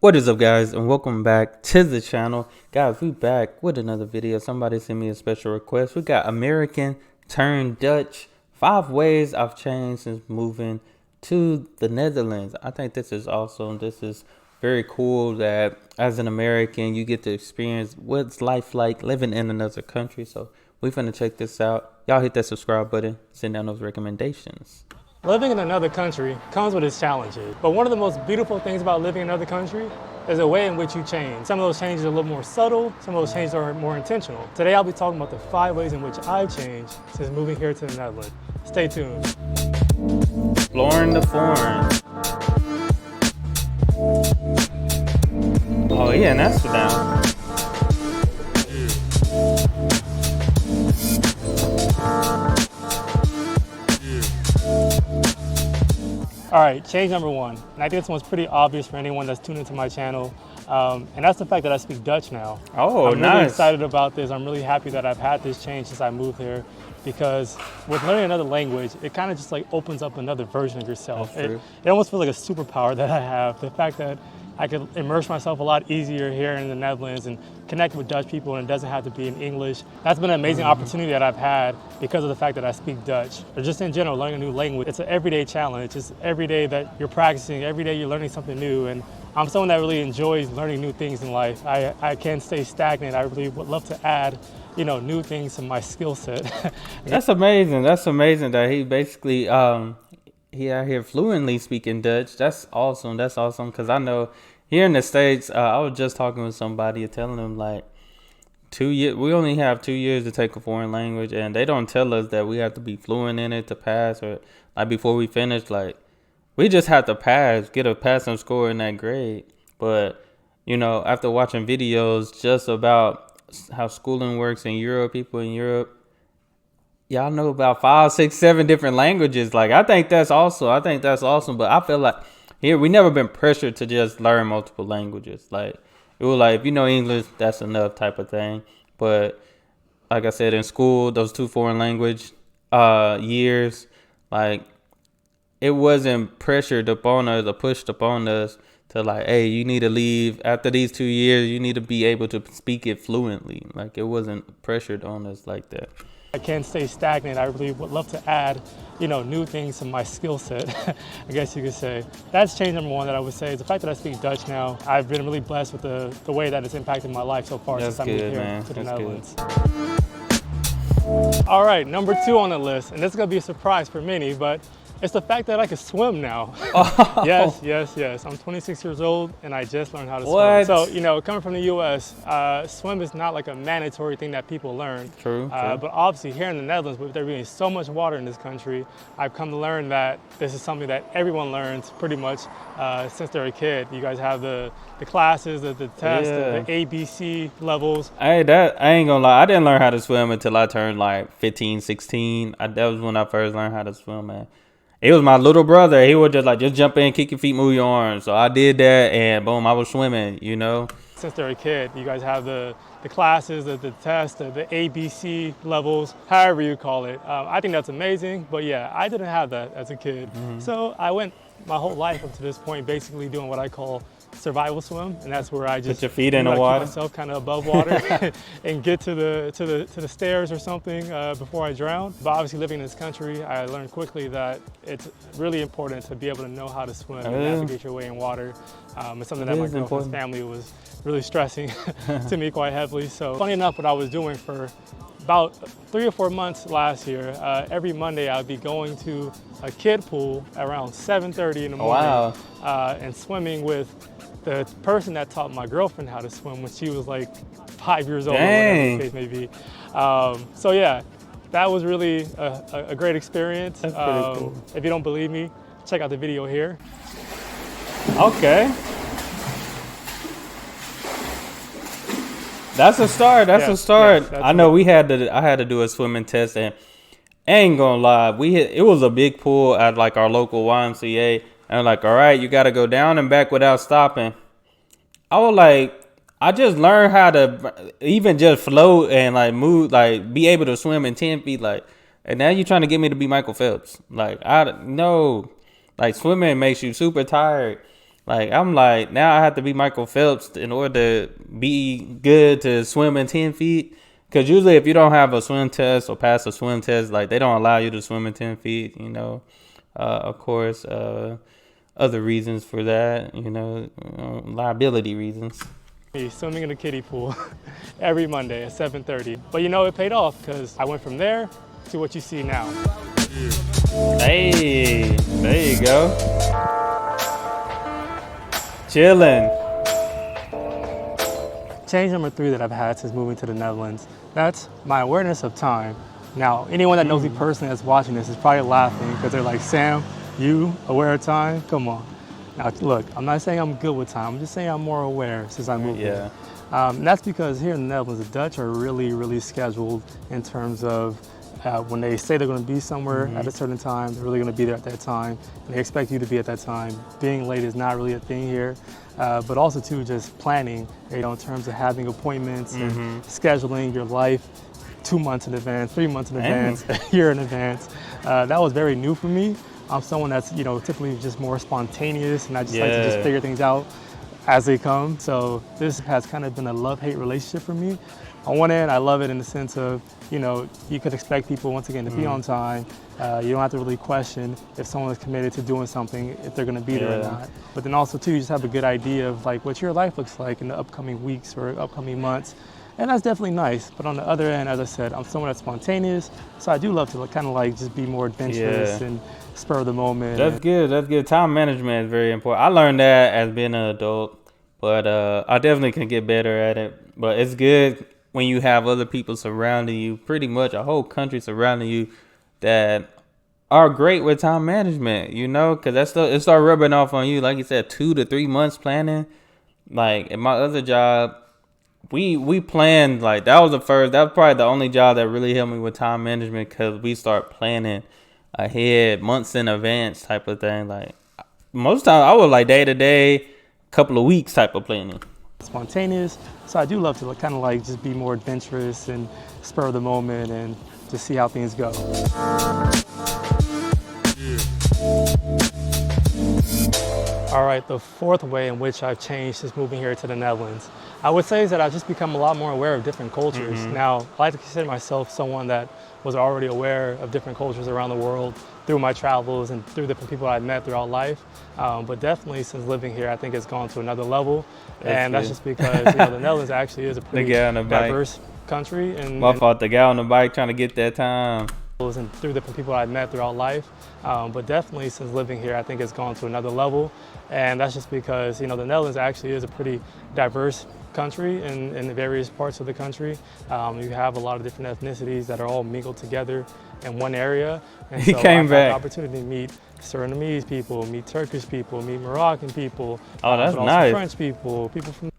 What is up, guys, and welcome back to the channel. Guys, we back with another video. Somebody sent me a special request. We got American turned Dutch, 5 ways I've changed since moving to the Netherlands. I think this is awesome. This is very cool that as an American you get to experience what's life like living in another country. So we're finna check this out. Y'all hit that subscribe button, send down those recommendations. Living in another country comes with its challenges, but one of the most beautiful things about living in another country is the way in which you change. Some of those changes are a little more subtle, some of those changes are more intentional. Today I'll be talking about the 5 ways in which I've changed since moving here to the Netherlands. Stay tuned. Exploring the foreign. Oh yeah, and that's down. All right, change number 1. And I think this one's pretty obvious for anyone that's tuned into my channel. And that's the fact that I speak Dutch now. Oh, I'm nice. really excited about this. I'm really happy that I've had this change since I moved here, because with learning another language, it kind of just like opens up another version of yourself. It almost feels like a superpower that I have. The fact that I could immerse myself a lot easier here in the Netherlands and connect with Dutch people, and it doesn't have to be in English. That's been an amazing opportunity that I've had because of the fact that I speak Dutch. Or just in general, learning a new language, it's an everyday challenge. It's every day that you're practicing, every day you're learning something new. And I'm someone that really enjoys learning new things in life. I can't stay stagnant. I really would love to add, new things to my skill set. That's amazing. That's amazing that he basically, he out here fluently speaking Dutch. That's awesome. That's awesome. Because I know here in the States, I was just talking with somebody telling them like 2 years, we only have 2 years to take a foreign language, and they don't tell us that we have to be fluent in it to pass, or like before we finish, like we just have to pass, get a passing score in that grade. But, after watching videos just about how schooling works in Europe, people in Europe, y'all know about 5, 6, 7 different languages. Like, I think that's awesome. But I feel like here we never been pressured to just learn multiple languages. Like, it was like, if you know English, that's enough type of thing. But like I said, in school, those 2 foreign language years, like, it wasn't pressured upon us or pushed upon us to like, hey, you need to leave after these 2 years. You need to be able to speak it fluently. Like, it wasn't pressured on us like that. I can't stay stagnant. I really would love to add, new things to my skill set, I guess you could say. That's change number 1 that I would say is the fact that I speak Dutch now. I've been really blessed with the way that it's impacted my life so far since I moved here to the Netherlands. All right, number 2 on the list, and this is gonna be a surprise for many, but it's the fact that I can swim now. Oh. Yes. I'm 26 years old and I just learned how to What? swim. So, coming from the US, swim is not like a mandatory thing that people learn. True. But obviously here in the Netherlands, with there being so much water in this country, I've come to learn that this is something that everyone learns pretty much since they're a kid. You guys have the classes, the tests, the ABC levels. Hey, I ain't gonna lie. I didn't learn how to swim until I turned like 15, 16. That was when I first learned how to swim, man. It was my little brother. He would just jump in, kick your feet, move your arms. So I did that, and boom, I was swimming, Since they're a kid, you guys have the classes, the tests, the ABC levels, however you call it. I think that's amazing, but yeah, I didn't have that as a kid. So I went my whole life up to this point basically doing what I call survival swim, and that's where I just put your feet in the water, keep myself kind of above water and get to the stairs or something before I drown. But obviously, living in this country, I learned quickly that it's really important to be able to know how to swim and navigate your way in water. It's something that my girlfriend's family was really stressing to me quite heavily. So funny enough, what I was doing for about 3 or 4 months last year, every Monday I'd be going to a kid pool around 7:30 in the morning and swimming with the person that taught my girlfriend how to swim when she was like 5 years old, or whatever the case may be. So yeah, that was really a great experience. That's pretty cool. If you don't believe me, check out the video here. Okay. That's a start. That's a start. I know I had to do a swimming test, and I ain't gonna lie, it was a big pool at like our local YMCA. And I'm like, all right, you got to go down and back without stopping. I just learned how to even just float and like move, like be able to swim in 10 feet. Like, and now you're trying to get me to be Michael Phelps. Like, no, like swimming makes you super tired. Like, I'm like, now I have to be Michael Phelps in order to be good to swim in 10 feet. Because usually if you don't have a swim test or pass a swim test, like, they don't allow you to swim in 10 feet, you know. Of course, other reasons for that, liability reasons. Swimming in a kiddie pool every Monday at 7:30. But you know, it paid off because I went from there to what you see now. Hey, there you go. Chilling. Change number 3 that I've had since moving to the Netherlands, that's my awareness of time. Now, anyone that knows me personally that's watching this is probably laughing because they're like, Sam, you aware of time? Come on. Now, look, I'm not saying I'm good with time. I'm just saying I'm more aware since I moved here. And that's because here in the Netherlands, the Dutch are really, really scheduled in terms of when they say they're going to be somewhere at a certain time, they're really going to be there at that time. And they expect you to be at that time. Being late is not really a thing here. But also, too, just planning, in terms of having appointments and scheduling your life 2 months in advance, 3 months in advance, a year in advance. That was very new for me. I'm someone that's, typically just more spontaneous, and I just like to just figure things out as they come. So this has kind of been a love-hate relationship for me. On one end, I love it in the sense of, you could expect people, once again, to be on time. You don't have to really question if someone is committed to doing something, if they're going to be there or not. But then also, too, you just have a good idea of like what your life looks like in the upcoming weeks or upcoming months. And that's definitely nice. But on the other end, as I said, I'm someone that's spontaneous. So I do love to kind of like just be more adventurous and spur of the moment. That's good. That's good. Time management is very important. I learned that as being an adult, but I definitely can get better at it. But it's good when you have other people surrounding you, pretty much a whole country surrounding you that are great with time management, because it start rubbing off on you. Like you said, 2 to 3 months planning. Like in my other job, we planned, like that was probably the only job that really helped me with time management, because we start planning ahead, months in advance type of thing. Like most time I was like day to day, couple of weeks type of planning. Spontaneous. So I do love to kind of like just be more adventurous and spur of the moment and just see how things go. All right, the 4th way in which I've changed since moving here to the Netherlands, I would say is that I've just become a lot more aware of different cultures. Now, I like to consider myself someone that was already aware of different cultures around the world through my travels and through different people I've met throughout life. But definitely since living here, I think it's gone to another level. That's just because the Netherlands actually is a pretty diverse country. My fault, the guy on the bike trying to get that time. And through different people I've met throughout life. But definitely since living here, I think it's gone to another level. And that's just because, the Netherlands actually is a pretty diverse country in the various parts of the country. You have a lot of different ethnicities that are all mingled together in one area. And he so came I've back. had the opportunity to meet Surinamese people, meet Turkish people, meet Moroccan people. Oh, that's but also nice. French people from.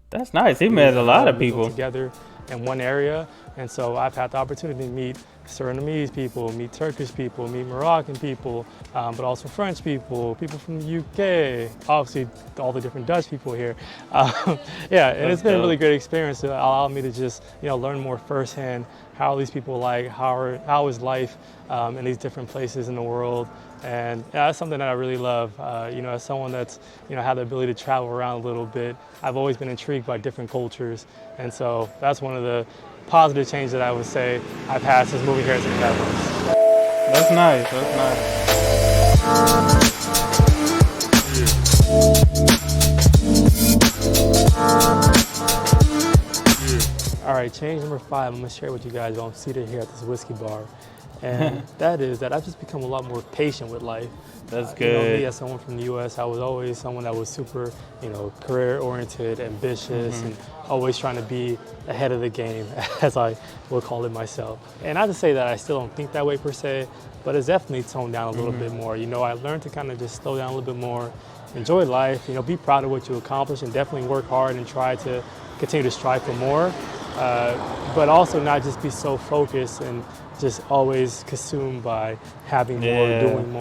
That's nice. He met a lot of people together in one area. And so I've had the opportunity to meet Surinamese people, meet Turkish people, meet Moroccan people, but also French people from the UK, obviously all the different Dutch people here. And it's been a really great experience to allow me to just, learn more firsthand how these people how is life in these different places in the world. And that's something that I really love. As someone that's, had the ability to travel around a little bit, I've always been intrigued by different cultures. And so that's one of the positive change that I would say I've had since moving here to the Netherlands. That's nice. All right, change number 5, I'm gonna share with you guys while I'm seated here at this whiskey bar. And that is that I've just become a lot more patient with life. That's good. Me as someone from the U.S., I was always someone that was super, career-oriented, ambitious, and always trying to be ahead of the game, as I will call it myself. And not to say that I still don't think that way per se, but it's definitely toned down a little bit more. I learned to kind of just slow down a little bit more, enjoy life, be proud of what you accomplish, and definitely work hard and try to continue to strive for more, but also not just be so focused and just always consumed by having more, doing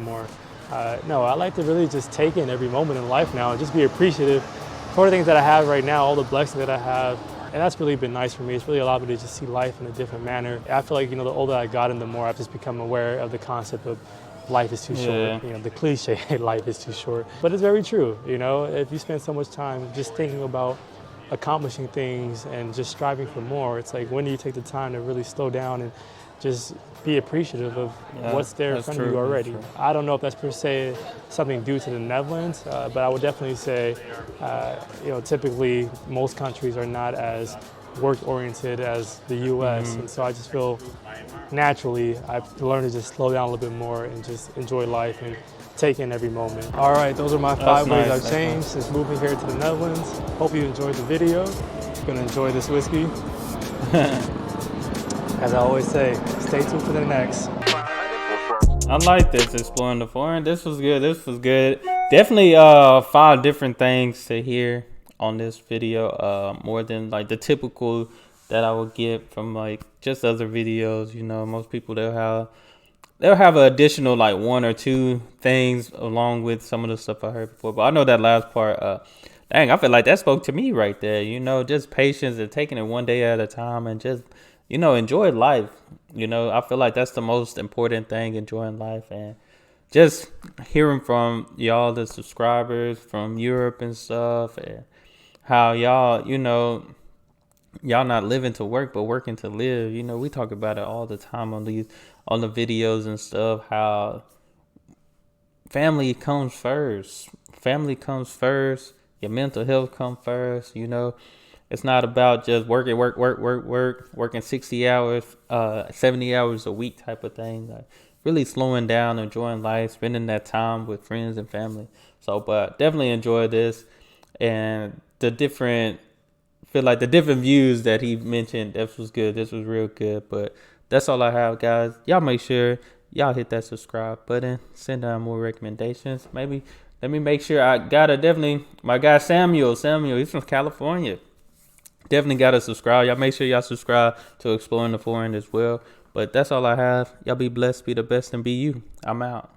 more. No, I like to really just take in every moment in life now and just be appreciative for the things that I have right now, all the blessings that I have. And that's really been nice for me. It's really allowed me to just see life in a different manner. I feel like, the older I gotten, the more I've just become aware of the concept of life is too short. You know, the cliche, life is too short. But it's very true. You know, if you spend so much time just thinking about accomplishing things and just striving for more, it's like, when do you take the time to really slow down and just be appreciative of what's there in front of you already? I don't know if that's per se something due to the Netherlands, but I would definitely say, you know, typically most countries are not as work-oriented as the U.S. And so I just feel naturally I've learned to just slow down a little bit more and just enjoy life and take in every moment. All right, those are my 5 ways I've changed since moving here to the Netherlands. Hope you enjoyed the video. You're gonna enjoy this whiskey. As I always say, stay tuned for the next. I like this, exploring the foreign. This was good. This was good. Definitely 5 different things to hear on this video, more than like the typical that I would get from like just other videos. You know, most people they'll have an additional like 1 or 2 things along with some of the stuff I heard before. But I know that last part, dang, I feel like that spoke to me right there. You know, just patience and taking it one day at a time and just, you know, enjoy life. You know, I feel like that's the most important thing, enjoying life. And just hearing from y'all, the subscribers from Europe and stuff, and how y'all, you know, y'all not living to work, but working to live. You know, we talk about it all the time on the videos and stuff, how family comes first. Family comes first. Your mental health comes first. You know, it's not about just working 60 hours, 70 hours a week type of thing. Like really slowing down, enjoying life, spending that time with friends and family. So, but definitely enjoy this, and the different views that he mentioned. This was good. This was real good. But that's all I have, guys. Y'all make sure y'all hit that subscribe button. Send down more recommendations. Maybe let me make sure I gotta definitely, my guy Samuel, he's from California. Definitely gotta subscribe. Y'all make sure y'all subscribe to Exploring the Foreign as well. But that's all I have. Y'all be blessed, be the best, and be you. I'm out.